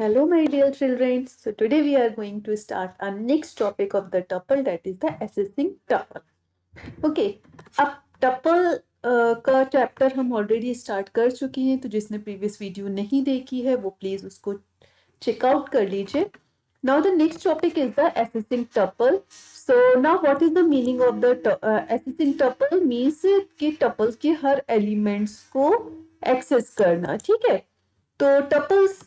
Hello, my dear children. So today we are going to start our next topic of the tuple, that is the assessing tuple. Okay, अब tuple का chapter हम already start कर चुके हैं, तो जिसने previous video नहीं देखी है वो प्लीज उसको चेकआउट कर लीजिए. Now the next topic is the assessing tuple. So now what is the meaning of the assessing tuple? Means कि tuples के हर एलिमेंट्स को एक्सेस करना. ठीक है, तो tuples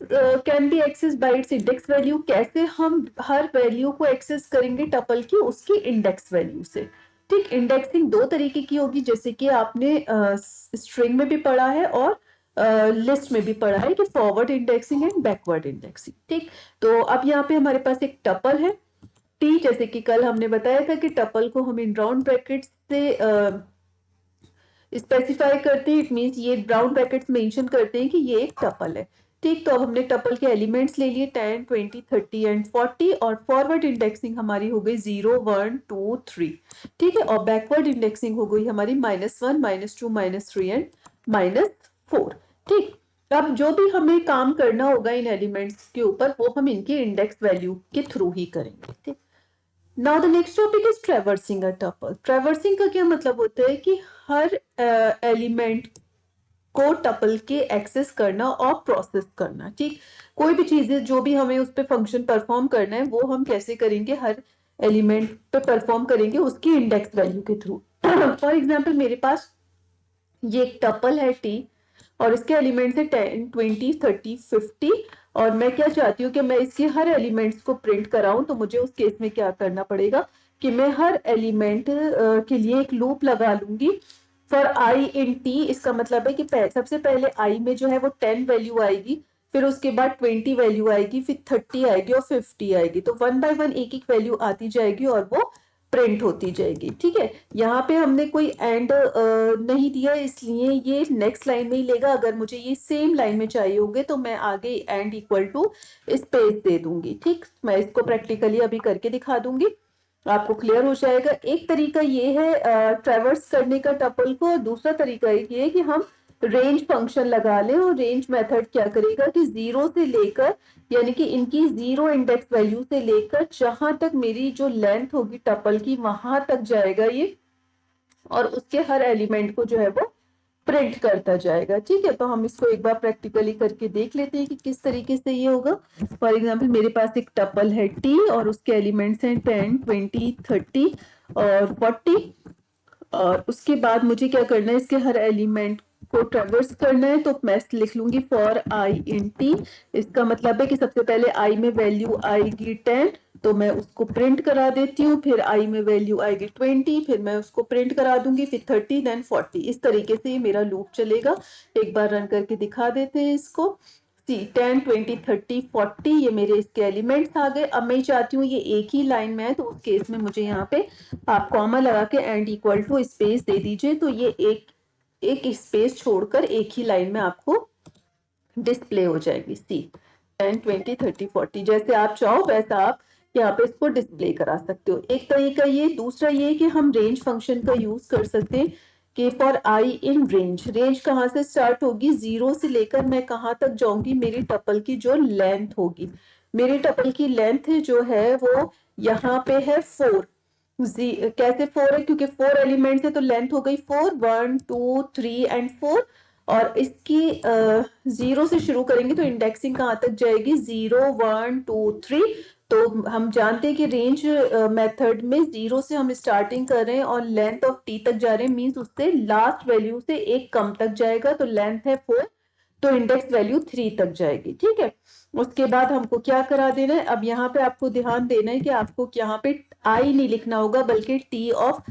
can be access by its index value. कैसे हम हर वैल्यू को एक्सेस करेंगे टपल की? उसकी इंडेक्स वैल्यू से. ठीक, इंडेक्सिंग दो तरीके की होगी, जैसे कि आपने स्ट्रिंग में भी पढ़ा है और लिस्ट में भी पढ़ा है कि forward indexing and backward indexing. ठीक, तो अब यहाँ पे हमारे पास एक टपल है टी, जैसे कि कल हमने बताया था कि टपल को हम इन राउंड ब्रैकेट्स से स्पेसिफाई करते हैं. इट मीन्स ये ब्राउन ब्रैकेट्स मेंशन करते हैं कि ये एक टपल है. ठीक, तो अब हमने टपल के एलिमेंट्स ले लिए 10, 20, 30 एंड 40 और फॉरवर्ड इंडेक्सिंग हमारी हो गई 0, 1, 2, 3. ठीक है, और बैकवर्ड इंडेक्सिंग हो गई हमारी -1, -2, -3 एंड -4. ठीक, अब जो भी हमें काम करना होगा इन एलिमेंट्स के ऊपर वो हम इनके इंडेक्स वैल्यू के थ्रू ही करेंगे. ठीक, now the next topic is traversing a tuple. Traversing का क्या मतलब होता है कि हर एलिमेंट को टपल के एक्सेस करना और प्रोसेस करना. ठीक, कोई भी चीजें जो भी हमें उस पर फंक्शन परफॉर्म करना है वो हम कैसे करेंगे? हर एलिमेंट पे परफॉर्म करेंगे उसकी इंडेक्स वैल्यू के थ्रू. फॉर एग्जाम्पल मेरे पास ये एक टपल है टी और इसके एलिमेंट्स है 10, 20, 30, 50 और मैं क्या चाहती हूँ कि मैं इसके हर एलिमेंट्स को प्रिंट कराऊं. तो मुझे उस केस में क्या करना पड़ेगा कि मैं हर एलिमेंट के लिए एक लूप लगा लूंगी फॉर आई इन टी. इसका मतलब है कि सबसे पहले आई में जो है वो 10 वैल्यू आएगी, फिर उसके बाद 20 वैल्यू आएगी, फिर 30 आएगी और 50 आएगी. तो 1 बाय 1 एक एक वैल्यू आती जाएगी और वो प्रिंट होती जाएगी. ठीक है, यहाँ पे हमने कोई एंड नहीं दिया इसलिए ये नेक्स्ट लाइन में ही लेगा. अगर मुझे ये सेम लाइन में चाहिए होंगे तो मैं आगे एंड इक्वल टू स्पेस दे दूंगी. ठीक, मैं इसको प्रैक्टिकली अभी करके दिखा दूंगी, आपको क्लियर हो जाएगा. एक तरीका ये है ट्रैवर्स करने का टपल को, और दूसरा तरीका ये है कि हम रेंज फंक्शन लगा लें. और रेंज मेथड क्या करेगा कि 0 से लेकर, यानी कि इनकी 0 इंडेक्स वैल्यू से लेकर जहां तक मेरी जो लेंथ होगी टपल की वहां तक जाएगा ये, और उसके हर एलिमेंट को जो है वो प्रिंट करता जाएगा. ठीक है, तो हम इसको एक बार प्रैक्टिकली करके देख लेते हैं कि किस तरीके से ये होगा. फॉर एग्जांपल मेरे पास एक टपल है टी और उसके एलिमेंट्स हैं 10, 20, 30 और 40. और उसके बाद मुझे क्या करना है, इसके हर एलिमेंट को ट्रैवर्स करना है. तो मैं लिख लूंगी फॉर आई इन टी. इसका मतलब है कि सबसे पहले आई में वैल्यू आएगी 10, तो मैं उसको प्रिंट करा देती हूँ. फिर आई में वैल्यू आएगी 20, फिर मैं उसको प्रिंट करा दूंगी, फिर 30, देन 40. इस तरीके से ये मेरा लूप चलेगा. एक बार रन करके दिखा देते हैं इसको. 10, 20, 30, 40 ये मेरे इसके एलिमेंट्स आ गए. अब मैं चाहती हूँ ये एक ही लाइन में है, तो उस केस में मुझे यहाँ पे आप कॉमा लगा के एंड इक्वल टू स्पेस दे दीजिए. तो ये एक स्पेस छोड़कर एक ही लाइन में आपको डिस्प्ले हो जाएगी. 10, 20, 30, 40 जैसे आप चाहो वैसा आप यहाँ पे इसको डिस्प्ले करा सकते हो. एक तरीका ये. दूसरा ये कि हम रेंज फंक्शन का यूज कर सकते हैं कि for I in range. Range कहाँ से स्टार्ट होगी? 0 से लेकर मैं कहाँ तक जाऊंगी? मेरी टपल की जो लेंथ होगी, मेरी टपल की लेंथ जो है वो यहाँ पे है 4. कैसे 4 है? क्योंकि 4 एलिमेंट्स है तो लेंथ हो गई 4, 1, 2, 3 एंड 4. और इसकी 0 से शुरू करेंगे तो इंडेक्सिंग कहाँ तक जाएगी? 0, 1, 2, 3. तो हम जानते हैं कि रेंज मेथड में 0 से हम स्टार्टिंग कर रहे हैं और लेंथ ऑफ टी तक जा रहे हैं, मींस उससे लास्ट वैल्यू से एक कम तक जाएगा. तो लेंथ है 4, तो इंडेक्स वैल्यू 3 तक जाएगी. ठीक है, उसके बाद हमको क्या करा देना है? अब यहाँ पे आपको ध्यान देना है कि आपको यहाँ पे आई नहीं लिखना होगा बल्कि टी ऑफ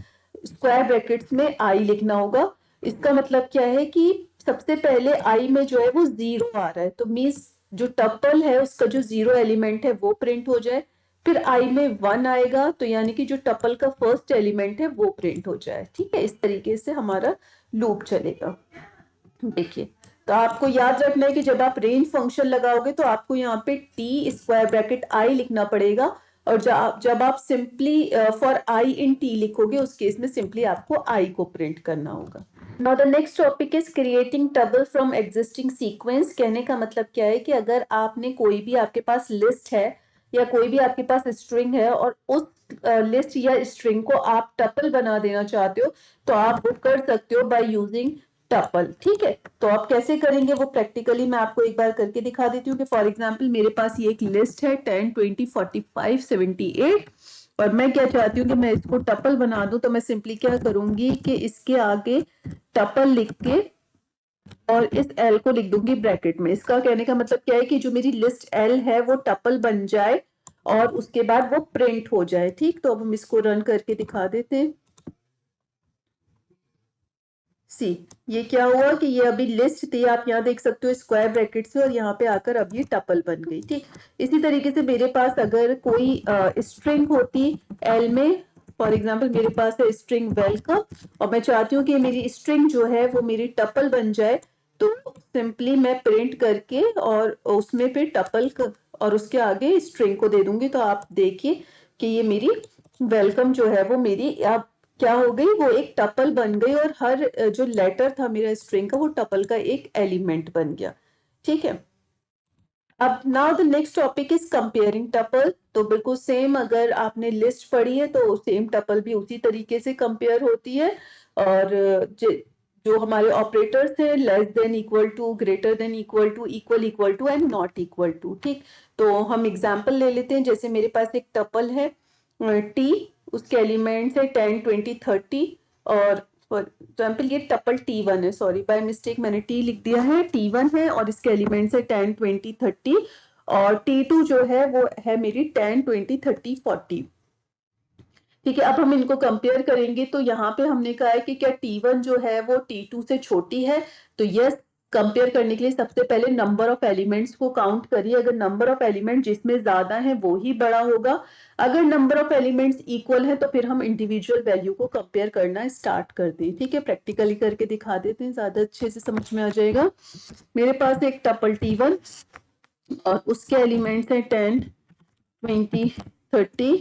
स्क्वायर ब्रैकेट्स में आई लिखना होगा. इसका मतलब क्या है कि सबसे पहले आई में जो है वो 0 आ रहा है, तो मीन्स जो टपल है उसका जो 0 एलिमेंट है वो प्रिंट हो जाए. फिर आई में 1 आएगा, तो यानी कि जो टपल का फर्स्ट एलिमेंट है वो प्रिंट हो जाए. ठीक है, इस तरीके से हमारा लूप चलेगा. देखिए, तो आपको याद रखना है कि जब आप रेंज फंक्शन लगाओगे तो आपको यहाँ पे टी स्क्वायर ब्रैकेट आई लिखना पड़ेगा. और जब आप simply for I in T लिखोगे उस केस में सिंपली आपको आई को प्रिंट करना होगा. Now the next topic is creating stubble from existing sequence. कहने का मतलब क्या है कि अगर आपने कोई भी आपके पास लिस्ट है या कोई भी आपके पास स्ट्रिंग है और उस लिस्ट या स्ट्रिंग को आप टपल बना देना चाहते हो तो आप वो कर सकते हो बाय यूजिंग टपल। ठीक है, तो आप कैसे करेंगे वो प्रैक्टिकली मैं आपको एक बार करके दिखा देती हूँ कि फॉर एग्जाम्पल मेरे पास ये एक लिस्ट है 10, 20, 45, 78 और मैं क्या चाहती हूँ कि मैं इसको टपल बना दूं। तो मैं सिंपली क्या करूंगी कि इसके आगे टपल लिख के और इस एल को लिख दूंगी ब्रैकेट में। इसका कहने का मतलब क्या है कि जो मेरी लिस्ट एल है वो टपल बन जाए और उसके बाद वो प्रिंट हो जाए। ठीक, तो अब हम इसको रन करके दिखा देते हैं। सी, ये क्या हुआ कि ये अभी लिस्ट थी, आप यहाँ देख सकते हो स्क्वायर ब्रैकेट से, और यहाँ पे आकर अब ये टपल बन गई। ठीक, इसी तरीके से मेरे पास अगर कोई स्ट्रिंग होती एल में, फॉर एग्जाम्पल मेरे पास है स्ट्रिंग वेलकम और मैं चाहती हूँ कि मेरी स्ट्रिंग जो है वो मेरी टपल बन जाए, तो सिंपली मैं प्रिंट करके और उसमें फिर टपल और उसके आगे स्ट्रिंग को दे दूंगी। तो आप देखिए कि ये मेरी वेलकम जो है वो मेरी अब क्या हो गई, वो एक टपल बन गई और हर जो लेटर था मेरा स्ट्रिंग का वो टपल का एक एलिमेंट बन गया। ठीक है, अब now the next topic is comparing tuple. तो बिल्कुल सेम, अगर आपने लिस्ट पढ़ी है तो सेम टपल भी उसी तरीके से कंपेयर होती है। और जो हमारे ऑपरेटर्स हैं less than, equal to, greater than, equal to, equal to and not equal to. ठीक, तो हम एग्जांपल ले लेते हैं। जैसे मेरे पास एक टपल है टी, उसके एलिमेंट्स है 10, 20, 30 और फॉर एग्जाम्पल ये टपल T1 है, सॉरी बाय मिस्टेक मैंने T लिख दिया है, T1 है और इसके एलिमेंट्स है 10, 20, 30 और T2 जो है वो है मेरी 10, 20, 30, 40। ठीक है, अब हम इनको कंपेयर करेंगे तो यहाँ पे हमने कहा है कि क्या T1 जो है वो T2 से छोटी है। तो यस, कंपेयर करने के लिए सबसे पहले नंबर ऑफ एलिमेंट्स को काउंट करिए। अगर नंबर ऑफ एलिमेंट जिसमें ज्यादा है वो ही बड़ा होगा। अगर नंबर ऑफ एलिमेंट्स इक्वल है तो फिर हम इंडिविजुअल वैल्यू को कंपेयर करना स्टार्ट कर दें। ठीक है, प्रैक्टिकली करके दिखा देते हैं, ज्यादा अच्छे से समझ में आ जाएगा। मेरे पास एक टपल T1 और उसके एलिमेंट्स हैं 10, 20, 30।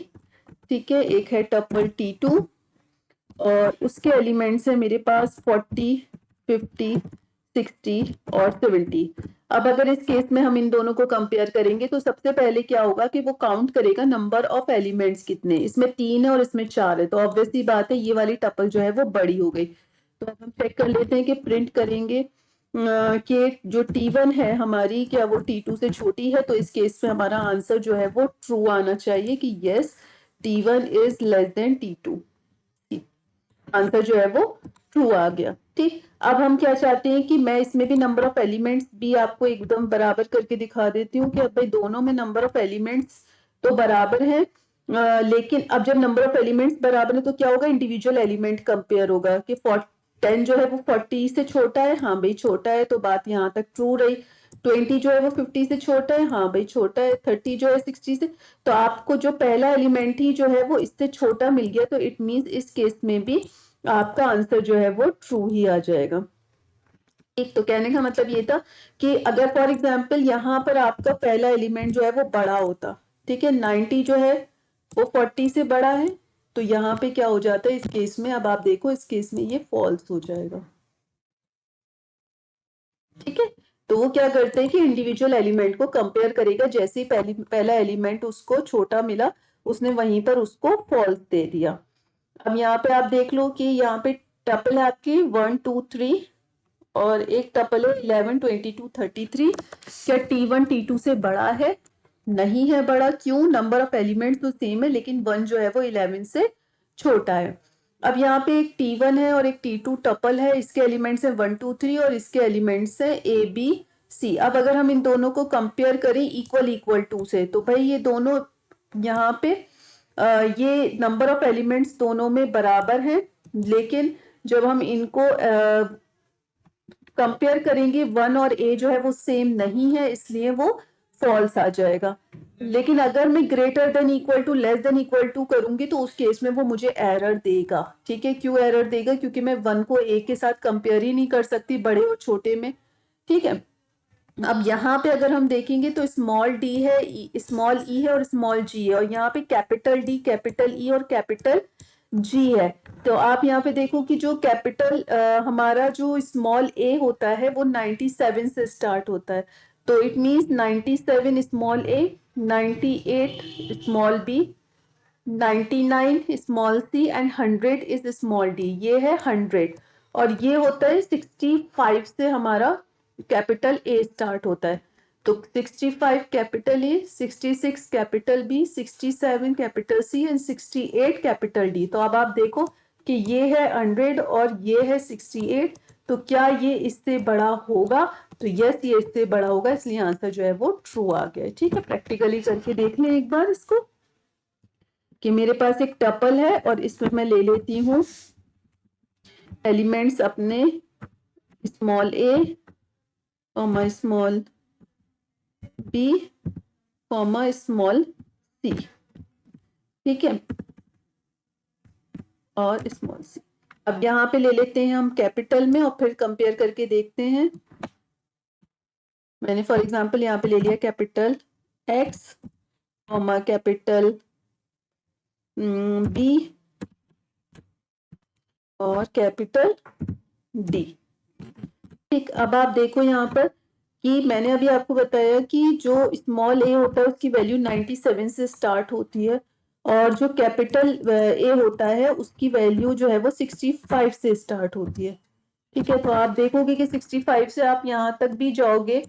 ठीक है, एक है टपल T2 और उसके एलिमेंट्स है मेरे पास 40, 50, 60 और 70। अब अगर इस केस में हम इन दोनों को कंपेयर करेंगे तो सबसे पहले क्या होगा कि वो काउंट करेगा नंबर ऑफ एलिमेंट्स कितने, इसमें 3 है और इसमें 4 है, तो ऑब्वियसली बात है ये वाली टपल जो है वो बड़ी हो गई। तो अब हम चेक कर लेते हैं कि प्रिंट करेंगे कि जो T1 है हमारी क्या वो T2 से छोटी है। तो इस केस में हमारा आंसर जो है वो ट्रू आना चाहिए कि yes, T1 is less than T2। Answer जो है वो ट्रू आ गया। ठीक, अब हम क्या चाहते हैं कि मैं इसमें भी नंबर ऑफ एलिमेंट्स भी आपको एकदम बराबर करके दिखा देती हूँ कि अब भाई दोनों में नंबर ऑफ एलिमेंट्स तो बराबर है, लेकिन अब जब नंबर ऑफ एलिमेंट्स बराबर है तो क्या होगा, इंडिविजुअल एलिमेंट कंपेयर होगा कि 10 जो है वो 40 से छोटा है, हाँ भाई छोटा है, तो बात यहाँ तक ट्रू रही। 20 जो है वो 50 से छोटा है, हाँ भाई छोटा है। 30 जो है 60 से, तो आपको जो पहला एलिमेंट ही जो है वो इससे छोटा मिल गया, तो इट मीन्स इस केस में भी आपका आंसर जो है वो ट्रू ही आ जाएगा। एक तो कहने का मतलब ये था कि अगर फॉर एग्जाम्पल यहाँ पर आपका पहला एलिमेंट जो है वो बड़ा होता, ठीक है, 90 जो है वो 40 से बड़ा है, तो यहाँ पे क्या हो जाता है इस केस में, अब आप देखो इस केस में ये फॉल्स हो जाएगा। ठीक है, तो वो क्या करते हैं कि इंडिविजुअल एलिमेंट को कंपेयर करेगा, जैसे ही पहला एलिमेंट उसको छोटा मिला उसने वहीं पर उसको फॉल्स दे दिया। अब यहाँ पे आप देख लो कि यहाँ पे टपल है आपकी 1, 2, 3 और एक टपल है 11, 22, 33। क्या T1 T2 से बड़ा है? नहीं है बड़ा। क्यों? नंबर ऑफ एलिमेंट्स तो सेम है लेकिन 1 जो है वो 11 से छोटा है। अब यहाँ पे एक T1 है और एक T2 टपल है, इसके एलिमेंट्स है 1, 2, 3 और इसके एलिमेंट्स है A, B, C। अब अगर हम इन दोनों को कंपेयर करें इक्वल टू से, तो भाई ये दोनों यहाँ पे ये नंबर ऑफ एलिमेंट्स दोनों में बराबर हैं, लेकिन जब हम इनको कंपेयर करेंगे 1 और A जो है वो सेम नहीं है, इसलिए वो फॉल्स आ जाएगा। लेकिन अगर मैं greater than equal to, less than equal to करूंगी तो उस केस में वो मुझे एरर देगा। ठीक है, क्यों एरर देगा? क्योंकि मैं 1 को A के साथ कंपेयर ही नहीं कर सकती बड़े और छोटे में। ठीक है, अब यहाँ पे अगर हम देखेंगे तो स्मॉल d है, स्मॉल e है और स्मॉल g है, और यहाँ पे कैपिटल D, कैपिटल E और कैपिटल जी है। तो आप यहाँ पे देखो कि जो कैपिटल हमारा जो स्मॉल ए होता है वो 97 से स्टार्ट होता है, तो it means 97 small a, 98 small b, 99 small c and 100 is small d. ये है 100, और ये होता है 65 से हमारा कैपिटल ए स्टार्ट होता है। तो 65 capital A, 66 capital B, 67 capital C and 68 capital D. तो अब आप देखो कि ये है 100 और ये है 68, तो क्या ये इससे बड़ा होगा? तो यस, ये इससे बड़ा होगा, इसलिए आंसर जो है वो ट्रू आ गया है। ठीक है, प्रैक्टिकली करके देख लें एक बार इसको, कि मेरे पास एक टपल है और इसमें मैं ले लेती हूँ एलिमेंट्स अपने small a comma small b comma small c, ठीक है, और स्मॉल सी। अब यहाँ पे ले लेते हैं हम कैपिटल में और फिर कंपेयर करके देखते हैं। मैंने फॉर एग्जांपल यहाँ पे ले लिया capital X comma capital B और कैपिटल डी। ठीक, अब आप देखो यहाँ पर कि मैंने अभी आपको बताया कि जो स्मॉल ए होता है उसकी वैल्यू 97 से स्टार्ट होती है, और जो कैपिटल ए होता है उसकी वैल्यू जो है वो 65 से स्टार्ट होती है। ठीक है, तो आप देखोगे कि 65 से आप यहाँ तक भी जाओगे,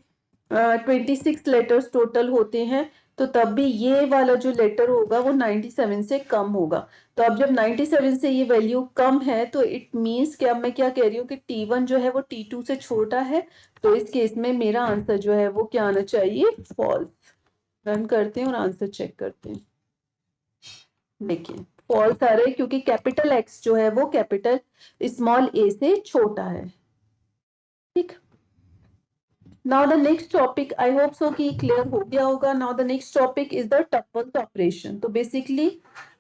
26 लेटर्स टोटल होते हैं, तो तब भी ये वाला जो लेटर होगा वो 97 से कम होगा। तो अब जब 97 से ये वैल्यू कम है तो इट मीन्स कि अब मैं क्या कह रही हूँ कि T1 जो है वो T2 से छोटा है, तो इस केस में मेरा आंसर जो है वो क्या आना चाहिए? फॉल्स। रन करते हैं और आंसर चेक करते हैं। देखिए फॉल्स आ रहा है क्योंकि कैपिटल एक्स जो है वो कैपिटल स्मॉल ए से छोटा है। ठीक, now the next topic, I hope so कि क्लियर हो गया होगा। Now the next topic is the tuples operation. तो basically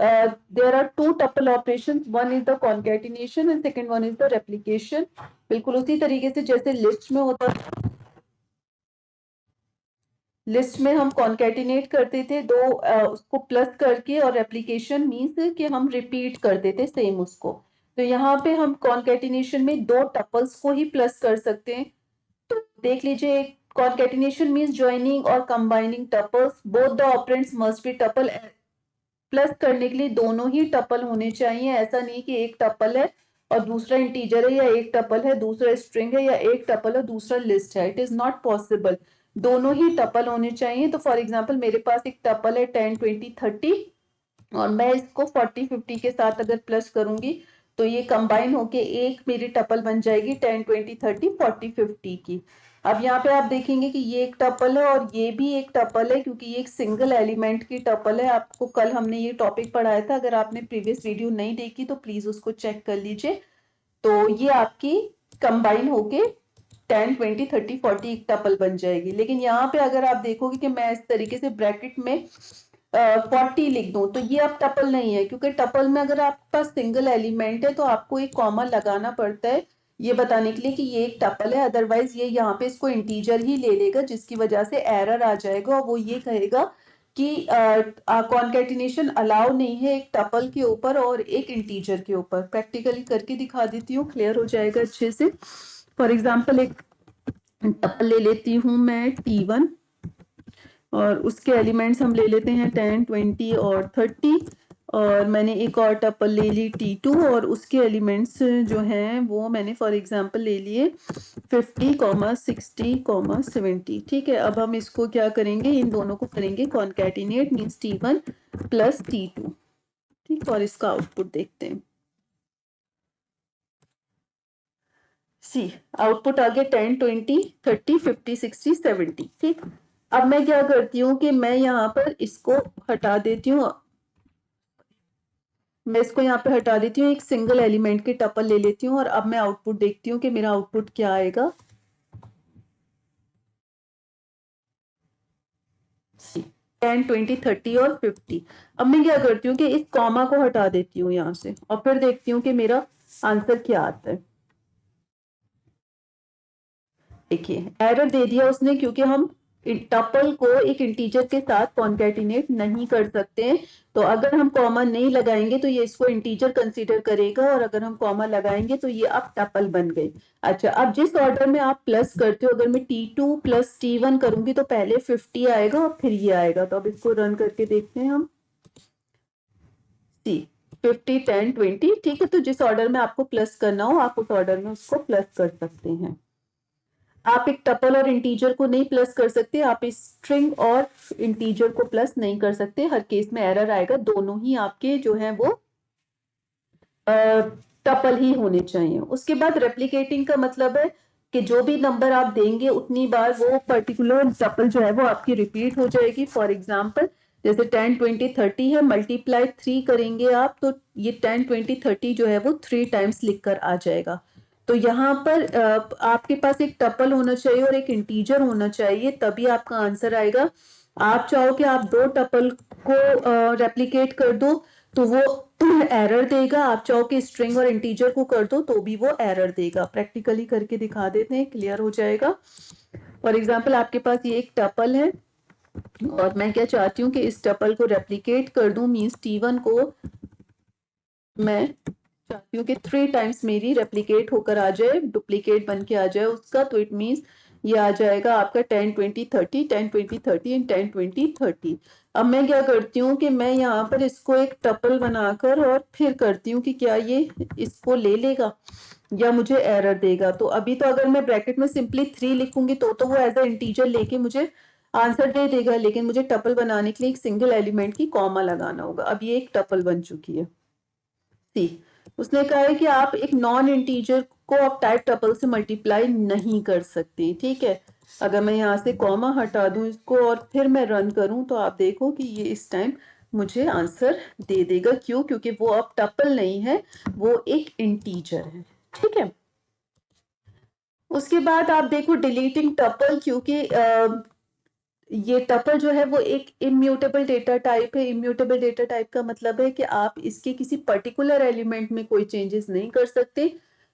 there are two tuple operations, one is the concatenation and second one is the replication. बिल्कुल उसी तरीके से जैसे लिस्ट में होता, लिस्ट में हम कॉन्कैटिनेट करते थे दो उसको प्लस करके, और रेप्लिकेशन मीन्स कि हम रिपीट करते थे सेम उसको। तो यहाँ पे हम कॉन्कैटिनेशन में दो टपल्स को ही प्लस कर सकते हैं। तो देख लीजिए, concatenation means joining or combining tuples, both the operands must be tuple। Plus करने के लिए दोनों ही टपल होने चाहिए, ऐसा नहीं कि एक टपल है और दूसरा इंटीजर है, या एक टपल है दूसरा स्ट्रिंग है, या एक टपल है दूसरा लिस्ट है। इट इज नॉट पॉसिबल, दोनों ही टपल होने चाहिए। तो फॉर एग्जाम्पल मेरे पास एक टपल है 10 20 30, और मैं इसको 40 50 के साथ अगर प्लस करूंगी तो ये कंबाइन होके एक मेरी टपल बन जाएगी 10 20 30 40 50 की। अब यहाँ पे आप देखेंगे कि ये एक टपल है और ये भी एक टपल है, क्योंकि ये एक सिंगल एलिमेंट की टपल है। आपको कल हमने ये टॉपिक पढ़ाया था, अगर आपने प्रीवियस वीडियो नहीं देखी तो प्लीज उसको चेक कर लीजिए। तो ये आपकी कंबाइन होके 10 20 30 40 एक टपल बन जाएगी। लेकिन यहाँ पे अगर आप देखोगे कि मैं इस तरीके से ब्रैकेट में 40 लिख दूं, तो ये अब टपल नहीं है, क्योंकि टपल में अगर आपके पास सिंगल एलिमेंट है तो आपको एक कॉमा लगाना पड़ता है ये बताने के लिए कि ये एक टपल है। अदरवाइज ये यहाँ पे इसको इंटीजर ही ले लेगा, जिसकी वजह से एरर आ जाएगा और वो ये कहेगा कि कॉन्केटिनेशन अलाउ नहीं है एक टपल के ऊपर और एक इंटीजर के ऊपर। प्रैक्टिकली करके दिखा देती हूँ, क्लियर हो जाएगा अच्छे से। फॉर एग्जाम्पल एक टपल ले लेती हूँ मैं T1, और उसके एलिमेंट्स हम ले लेते हैं 10 20 और 30, और मैंने एक और टपल ले ली T2 और उसके एलिमेंट्स जो हैं वो मैंने फॉर एग्जांपल ले लिए 50 60 70। ठीक है, अब हम इसको क्या करेंगे, इन दोनों को करेंगे concatenate, means T1 plus T2। ठीक, और इसका आउटपुट देखते हैं। सी आउटपुट आ गया 10 20 30 50 60 70। ठीक, अब मैं क्या करती हूँ कि मैं यहाँ पर इसको हटा देती हूँ, मैं इसको यहाँ पे हटा देती हूँ, एक सिंगल एलिमेंट के टपल ले लेती हूँ, और अब मैं आउटपुट देखती हूँ कि मेरा आउटपुट क्या आएगा। 10 20 30 और 50। अब मैं क्या करती हूँ कि इस कॉमा को हटा देती हूँ यहाँ से, और फिर देखती हूँ कि मेरा आंसर क्या आता है। देखिए एरर दे दिया उसने, क्योंकि हम टपल को एक इंटीजर के साथ कॉन्केटिनेट नहीं कर सकते। तो अगर हम कॉमा नहीं लगाएंगे तो ये इसको इंटीजर कंसीडर करेगा, और अगर हम कॉमा लगाएंगे तो ये अब टपल बन गई। अच्छा, अब जिस ऑर्डर में आप प्लस करते हो, अगर मैं T2 प्लस T1 करूंगी तो पहले 50 आएगा और फिर ये आएगा। तो अब इसको रन करके देखते हैं हम। 50, 10, 20, ठीक है। तो जिस ऑर्डर में आपको प्लस करना हो आप उस ऑर्डर में उसको प्लस कर सकते हैं। आप एक टपल और इंटीजर को नहीं प्लस कर सकते, आप इस स्ट्रिंग और इंटीजर को प्लस नहीं कर सकते, हर केस में एरर आएगा। दोनों ही आपके जो है वो टपल ही होने चाहिए। उसके बाद रेप्लिकेटिंग का मतलब है कि जो भी नंबर आप देंगे उतनी बार वो पर्टिकुलर टपल जो है वो आपकी रिपीट हो जाएगी। फॉर एग्जाम्पल जैसे 10, 20, 30 है, मल्टीप्लाई 3 करेंगे आप तो ये 10, 20, 30 जो है वो 3 टाइम्स लिखकर आ जाएगा। तो यहाँ पर आपके पास एक टपल होना चाहिए और एक इंटीजर होना चाहिए, तभी आपका आंसर आएगा। आप चाहो कि आप दो टपल को रेप्लिकेट कर दो तो वो एरर देगा, आप चाहो कि स्ट्रिंग और इंटीजर को कर दो तो भी वो एरर देगा। प्रैक्टिकली करके दिखा देते हैं, क्लियर हो जाएगा। फॉर एग्जाम्पल आपके पास ये एक टपल है और मैं क्या चाहती हूँ कि इस टपल को रेप्लिकेट कर दूं, मींस T1 को मैं चाहती हूँ कि 3 टाइम्स मेरी रेप्लिकेट होकर आ जाए, डुप्लीकेट बन के आ जाए उसका। तो इट मींस ये आ जाएगा आपका 10, 20, 30, 10, 20, 30 एंड 10, 20, 30। अब मैं क्या करती हूँ कि मैं यहाँ पर इसको एक टपल बनाकर और फिर करती हूँ कि क्या ये इसको ले लेगा या मुझे एरर देगा। तो अभी तो अगर मैं ब्रैकेट में सिंपली 3 लिखूंगी तो वो एज अ इंटीजर लेके मुझे आंसर दे देगा, लेकिन मुझे टपल बनाने के लिए एक सिंगल एलिमेंट की कॉमा लगाना होगा। अब ये एक टपल बन चुकी है। सी, उसने कहा है कि आप एक नॉन इंटीजर को आप टाइप टपल से मल्टीप्लाई नहीं कर सकते, ठीक है। अगर मैं यहाँ से कॉमा हटा दूं इसको और फिर मैं रन करूं तो आप देखो कि ये इस टाइम मुझे आंसर दे देगा। क्यों? क्योंकि वो अब टपल नहीं है, वो एक इंटीजर है, ठीक है। उसके बाद आप देखो डिलीटिंग टपल, क्योंकि ये टपल जो है वो एक इम्यूटेबल डेटा टाइप है। इम्यूटेबल डेटा टाइप का मतलब है कि आप इसके किसी पर्टिकुलर एलिमेंट में कोई चेंजेस नहीं कर सकते।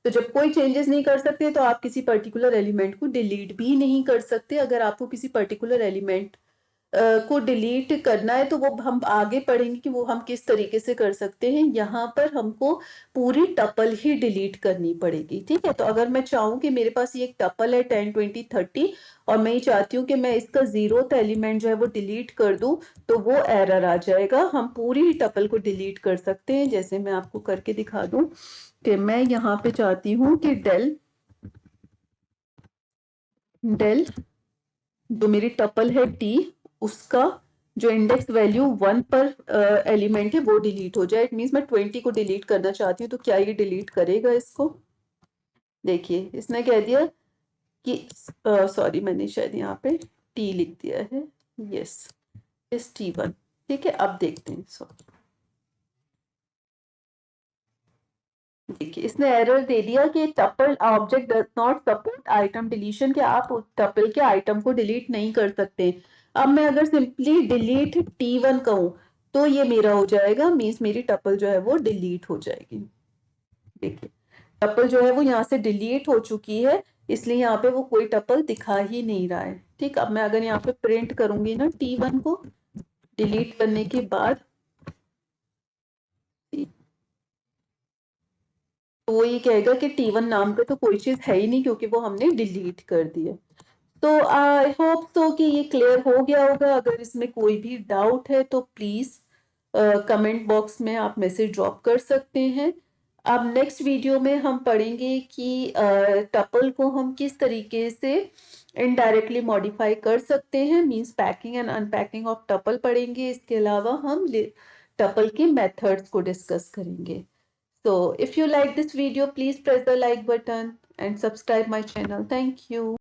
तो जब कोई चेंजेस नहीं कर सकते तो आप किसी पर्टिकुलर एलिमेंट को डिलीट भी नहीं कर सकते। अगर आपको किसी पर्टिकुलर एलिमेंट को डिलीट करना है तो वो हम आगे पढ़ेंगे कि वो हम किस तरीके से कर सकते हैं। यहाँ पर हमको पूरी टपल ही डिलीट करनी पड़ेगी, ठीक है। तो अगर मैं चाहूँ कि मेरे पास ये एक टपल है 10, 20, 30 और मैं ये चाहती हूँ कि मैं इसका 0th एलिमेंट जो है वो डिलीट कर दूं तो वो एरर आ जाएगा। हम पूरी टपल को डिलीट कर सकते हैं। जैसे मैं आपको करके दिखा दूं कि मैं यहाँ पे चाहती हूँ कि डेल जो मेरी टपल है T, उसका जो इंडेक्स वैल्यू 1 पर एलिमेंट है वो डिलीट हो जाए। इट मीन्स मैं 20 को डिलीट करना चाहती हूँ, तो क्या ये डिलीट करेगा इसको? देखिए इसने कह दिया कि सॉरी मैंने शायद यहाँ पे T लिख दिया है। यस, इस T1, ठीक है। अब देखते हैं। देखिए इसने एरर दे दिया कि tuple object does not support item deletion, कि आप टपल के आइटम को डिलीट नहीं कर सकते। अब मैं अगर सिंपली डिलीट T1 कहूं तो ये मेरा हो जाएगा, मीन्स मेरी टपल जो है वो डिलीट हो जाएगी। देखिए टपल जो है वो यहाँ से डिलीट हो चुकी है, इसलिए यहाँ पे वो कोई टपल दिखा ही नहीं रहा है, ठीक। अब मैं अगर यहाँ पे प्रिंट करूंगी ना T1 को डिलीट करने के बाद तो वो ये कहेगा कि T1 नाम पे तो कोई चीज है ही नहीं क्योंकि वो हमने डिलीट कर दिया। तो आई होप तो कि ये क्लियर हो गया होगा। अगर इसमें कोई भी डाउट है तो प्लीज कमेंट बॉक्स में आप मैसेज ड्रॉप कर सकते हैं। अब नेक्स्ट वीडियो में हम पढ़ेंगे कि टपल को हम किस तरीके से इनडायरेक्टली मॉडिफाई कर सकते हैं, means packing and unpacking of tuple पढ़ेंगे। इसके अलावा हम टपल के मेथड्स को डिस्कस करेंगे। So if you like this video, please press the like button and subscribe my channel. Thank you.